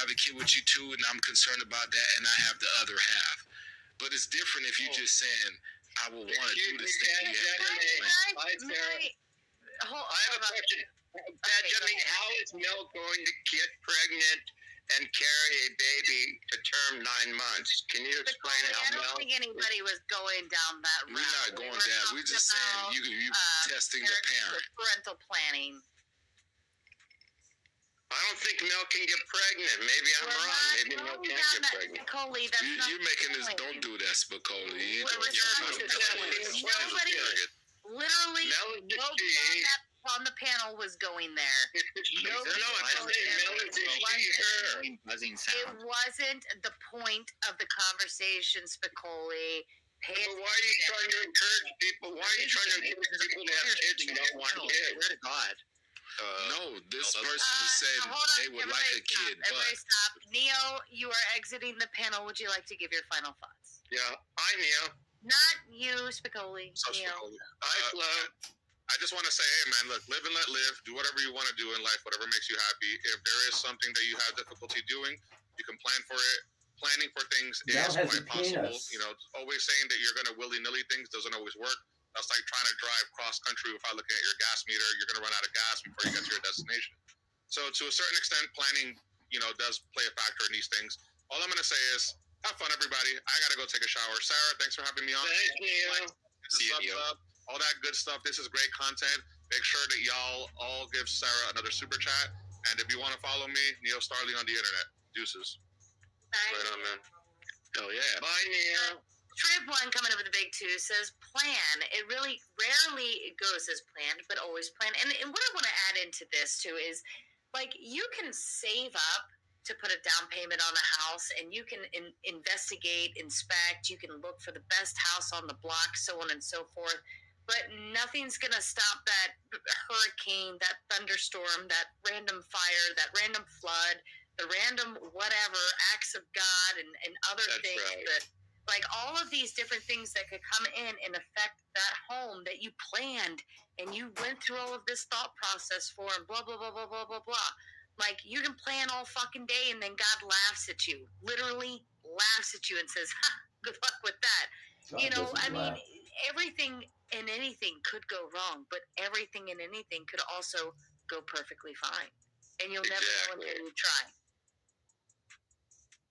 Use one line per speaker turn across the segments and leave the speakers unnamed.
have a kid with you too, and I'm concerned about that, and I have the other half. But it's different if you just saying, I will want to do this thing.
I have a question. Benjamin, how is Mel going to get pregnant and carry a baby to term 9 months? Can you explain how Mel...
I don't think anybody was going down that route.
We're not going down. We're just saying you testing the parent.
Parental planning.
I don't think Mel can get pregnant. Maybe I'm wrong. Maybe Mel can get pregnant.
Spicoli,
you're making this. Don't do that, Spicoli.
Nobody, literally, nobody on the panel was going there.
It
wasn't the point of the conversation, Spicoli.
But why are you trying to encourage people? Why are you trying to encourage people to have kids and don't want kids?
Swear to God.
No, this person said they would like a kid.
Everybody stop. Neo, you are exiting the panel. Would you like to give your final thoughts?
Yeah. Hi, Neo.
Not you, Spicoli. Neo.
Hi, Flo.
I just want to say, hey, man, look, live and let live. Do whatever you want to do in life, whatever makes you happy. If there is something that you have difficulty doing, you can plan for it. Planning for things is quite possible. You know, always saying that you're going to willy-nilly things doesn't always work. That's like trying to drive cross-country without looking at your gas meter. You're going to run out of gas before you get to your destination. So to a certain extent, planning, you know, does play a factor in these things. All I'm going to say is, have fun, everybody. I got to go take a shower. Sarah, thanks for having me on.
Thanks, Neo.
See you, Neo. All that good stuff. This is great content. Make sure that y'all all give Sarah another super chat. And if you want to follow me, Neo Starling on the internet. Deuces.
Bye.
Right on, man.
Hell yeah.
Bye, Neo.
Trip One coming up with the big two says plan. It really rarely goes as planned, but always planned. And what I want to add into this too is, like, you can save up to put a down payment on a house, and you can investigate, inspect, you can look for the best house on the block, so on and so forth. But nothing's going to stop that hurricane, that thunderstorm, that random fire, that random flood, the random whatever acts of God and other things that, like, all of these different things that could come in and affect that home that you planned and you went through all of this thought process for, and blah, blah, blah, blah, blah, blah, blah. Like, you can plan all fucking day and then God laughs at you, literally laughs at you and says, ha, good luck with that. You know, I mean, everything and anything could go wrong, but everything and anything could also go perfectly fine. And you'll never know until you try.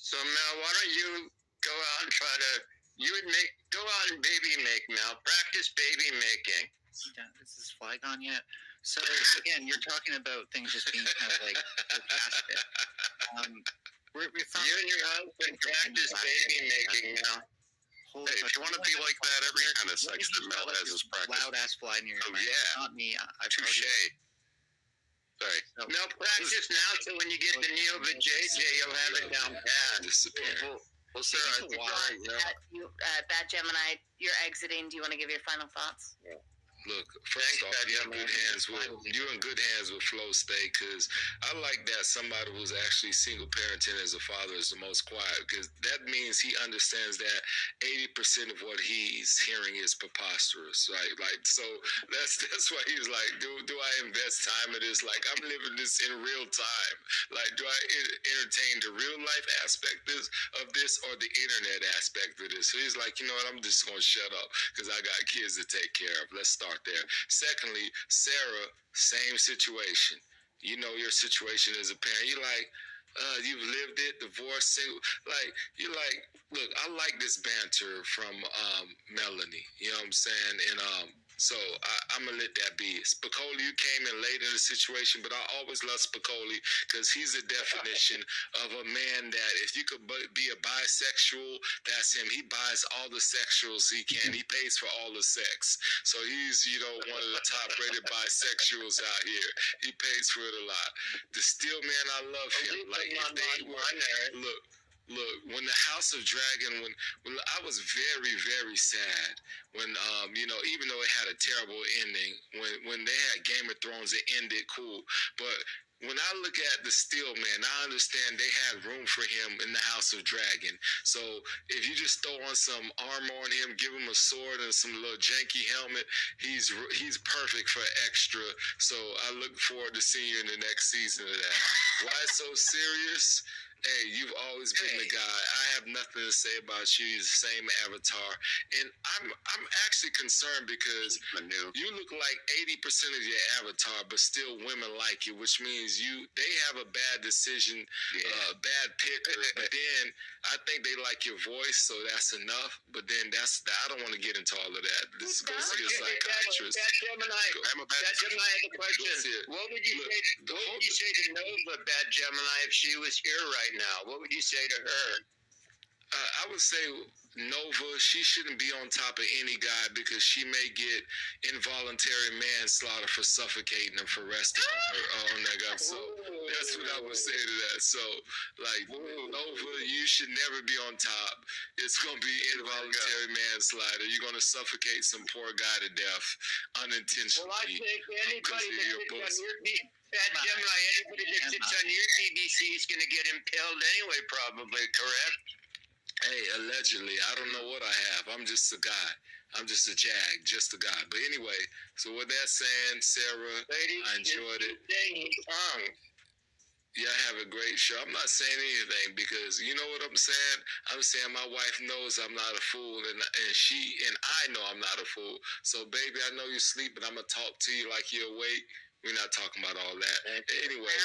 So, Mel, why don't you go out and try to, go out and baby make, Mel. Practice baby making.
Is this flag on yet? So, again, you're talking about things just being kind of like past it.
You and your husband practice baby making, Mel.
Hey, if you want to be like that, every kind of sex that Mel has is practice.
Loud ass fly in your ear.
Oh, yeah.
Not me.
Touche. Sorry.
No, practice now, so when you get the Neo JJ, you'll have it down pat.
Disappear.
Well, Sarah, I think
Bad Gemini, you're exiting. Do you want to give your final thoughts?
Yeah.
Look, first off, you're in good hands with Flow State, because I like that somebody who's actually single parenting as a father is the most quiet, because that means he understands that 80% of what he's hearing is preposterous, right? Like, so that's why he's like, do I invest time in this? Like, I'm living this in real time. Like, do I entertain the real life aspect of this or the internet aspect of this? So he's like, you know what, I'm just going to shut up because I got kids to take care of. Let's start there. Secondly, Sarah, same situation. You know your situation as a parent. You're like, you've lived it, divorced, single. Like, you're like, look, I like this banter from Melanie. You know what I'm saying? And so I'm going to let that be. Spicoli, you came in late in the situation, but I always love Spicoli because he's the definition of a man that if you could be a bisexual, that's him. He buys all the sexuals he can. He pays for all the sex. So he's, you know, one of the top-rated bisexuals out here. He pays for it a lot. The Steel Man, I love him. Like, if they were, Look, when the House of Dragon, when I was very, very sad when, you know, even though it had a terrible ending, when they had Game of Thrones, it ended cool. But when I look at the Steel Man, I understand they had room for him in the House of Dragon. So if you just throw on some armor on him, give him a sword and some little janky helmet, he's perfect for extra. So I look forward to seeing you in the next season of that. Why it's so serious Hey, you've always been the guy. I have nothing to say about you. You're the same avatar, and I'm actually concerned because you look like 80% of your avatar, but still women like you, which means they have a bad decision, bad picker. But then I think they like your voice, so that's enough. But then I don't want to get into all of that. Just go see a psychiatrist.
Bad Gemini. Bad Gemini has a question. What would you say to Nova, Bad Gemini, if she was here right now? What would you say to her?
I would say Nova, she shouldn't be on top of any guy because she may get involuntary manslaughter for suffocating him for resting on that guy. So that's what I would say to that. So, like, Nova, you should never be on top. It's going to be involuntary manslaughter. You're going to suffocate some poor guy to death unintentionally.
Well, I think anybody that sits on your Bad Gemini, anybody that sits on your BBC is going to get impaled anyway, probably, correct?
Hey, allegedly. I don't know what I have. I'm just a guy. I'm just a jag, just a guy. But anyway, so with that saying, Sarah,
ladies,
I enjoyed it. Yeah, have a great show. I'm not saying anything because you know what I'm saying? I'm saying my wife knows I'm not a fool and I know I'm not a fool. So, baby, I know you're sleeping. I'm going to talk to you like you're awake. We're not talking about all that. Anyway,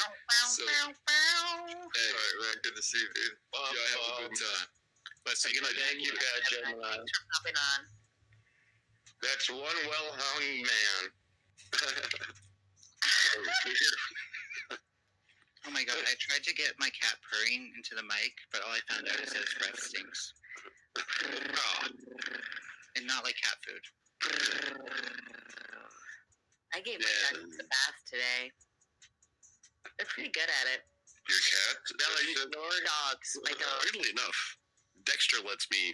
so, hey, all right, man, good to see you, dude. Y'all have a good time.
Let's see. Thank you, Bad Gemini. That's one well-hung man.
Oh my god, I tried to get my cat purring into the mic, but all I found out is that its breath stinks. And not like cat food.
I gave my dog a bath today. They're pretty good at it.
Your cat?
Your dogs. My dog.
Weirdly enough, Dexter lets me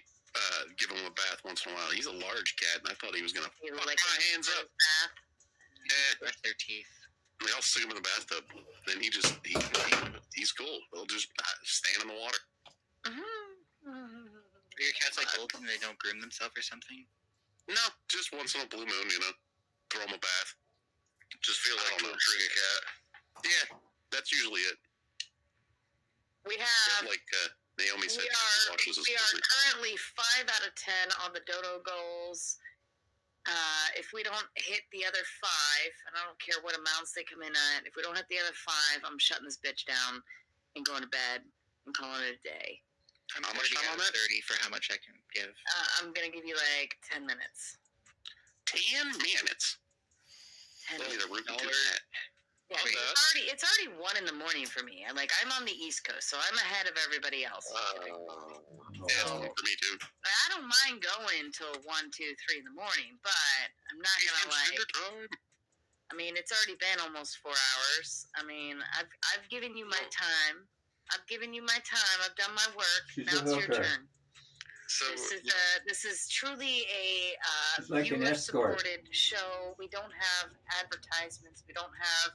give him a bath once in a while. He's a large cat, and I thought he was going to fuck my hands up.
Brush their teeth.
I mean, I'll stick him in the bathtub. Then he's cool. He'll just stand in the water.
Are your cats like old and they don't groom themselves or something?
No, just once in a blue moon, throw him a bath.
Just feel like torturing a cat.
Yeah, that's usually it.
We have,
like Naomi said,
we are currently 5 out of 10 on the dodo goals. If we don't hit the other 5, and I don't care what amounts they come in at, if we don't hit the other 5, I'm shutting this bitch down and going to bed and calling it a day.
How much time on that? 30 for how much I can give.
I'm going to give you like 10 minutes.
10 minutes?
10
minutes.
Yeah, it's already 1 in the morning for me. I'm on the East Coast, so I'm ahead of everybody else.
Yeah, for me too.
I don't mind going till 1, 2, 3 in the morning, but I'm not gonna I mean, it's already been almost 4 hours. I mean, I've given you my time. I've given you my time. I've done my work. Now it's your turn. So this is truly a viewer-supported show. We don't have advertisements. We don't have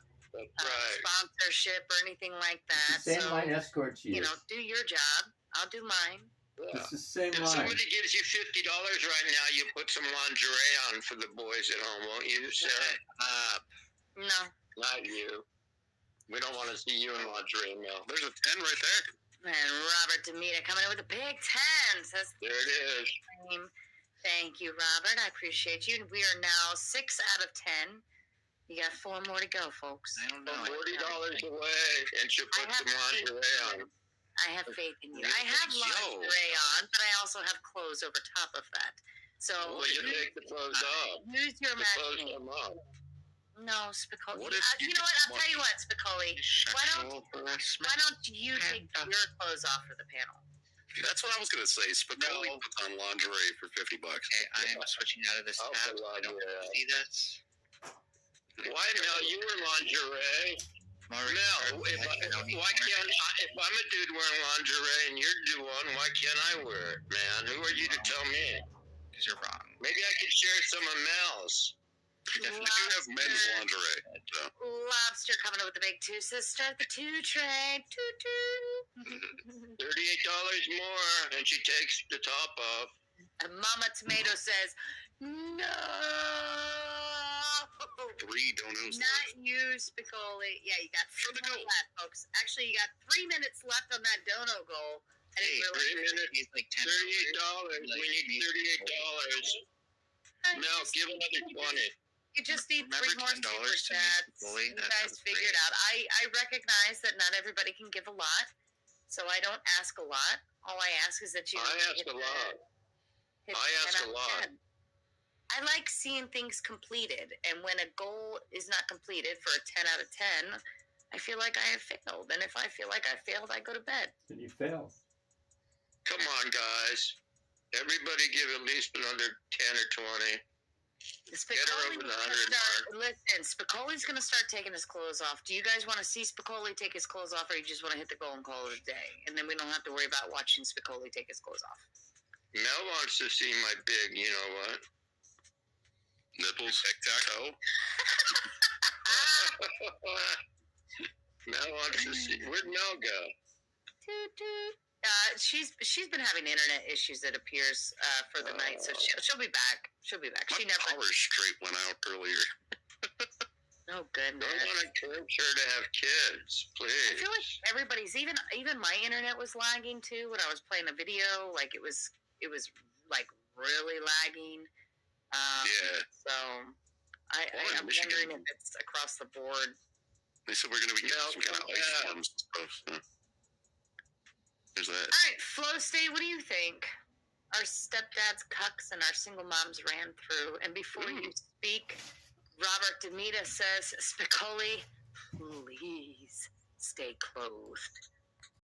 sponsorship or anything like that.
Sandline escorts you.
Do your job. I'll do mine.
Yeah. It's the same
if
line.
somebody gives you $50 right now, you put some lingerie on for the boys at home, won't you, Sarah?
No.
Not you. We don't want to see you in lingerie now.
There's a 10 right there.
And Robert Demita coming in with a big 10. Says,
there it is.
Thank you, Robert. I appreciate you. We are now 6 out of 10. You got 4 more to go, folks.
I don't know.
$40 away, and she'll put some lingerie on.
I have faith in you. I have lingerie on, but I also have clothes over top of that. So
you take the clothes off.
Use your imagination. No, Spicoli. You know what? I'll tell you what, Spicoli. Why don't you take your clothes off for the panel?
That's what I was going to say. Spicoli puts on lingerie for $50.
Okay, I am switching out of this tab. I don't see this.
Why, Mel? You wear lingerie. Mel, if I'm a dude wearing lingerie and you're doing, why can't I wear it, man? Who are you to tell me?
Because you're wrong.
Maybe I could share some of Mel's.
We do have men's lingerie. So.
Lobster coming up with the big 2 says start the 2 trade.
$38 more, and she takes the top off.
And Mama Tomato says, no.
3 donos
Not
left.
you, Spicoli. Yeah, you got
For the
3
goal.
left, folks. Actually, you got 3 minutes left on that dono goal. I
Hey,
didn't
3
realize.
minutes,
He's like
$38. We need $38. Mel, give another 20.
You just need
Remember
3 more
$10
super
to make
chats.
Spicoli?
You
That
guys
sounds
figure it
great.
out. I recognize that not everybody can give a lot, so I don't ask a lot. All I ask is that you.
I ask
hit
a
the-
lot.
hit
I
the
ask
10
a
out of
lot.
10. I like seeing things completed, and when a goal is not completed for a 10 out of 10, I feel like I have failed. And if I feel like I failed, I go to bed.
Then you fail.
Come on, guys. Everybody give at least another 10 or 20.
Spicoli's
over the
gonna
100
start- Listen, Spicoli's going to start taking his clothes off. Do you guys want to see Spicoli take his clothes off, or you just want to hit the goal and call it a day? And then we don't have to worry about watching Spicoli take his clothes off.
Mel wants to see my big, you know what?
Nipples. Tic-tac-toe.
Mel wants to see. Where'd Mel go?
Toot, toot. She's been having internet issues, it appears, for the night, so she'll be back. She'll be back.
My
She never.
power straight went out earlier.
Oh goodness.
Don't want to encourage her to have kids,
I
please.
feel like everybody's even my internet was lagging too when I was playing a video. Like it was like really lagging.
Yeah.
So I'm
Michigan.
wondering if it's across the board.
They said we're going to be getting some kind of ice storms and stuff. So. There's that.
All right, Flow State, what do you think? Our stepdads, cucks, and our single moms ran through. And before you speak, Robert Demita says, Spicoli, please stay clothed.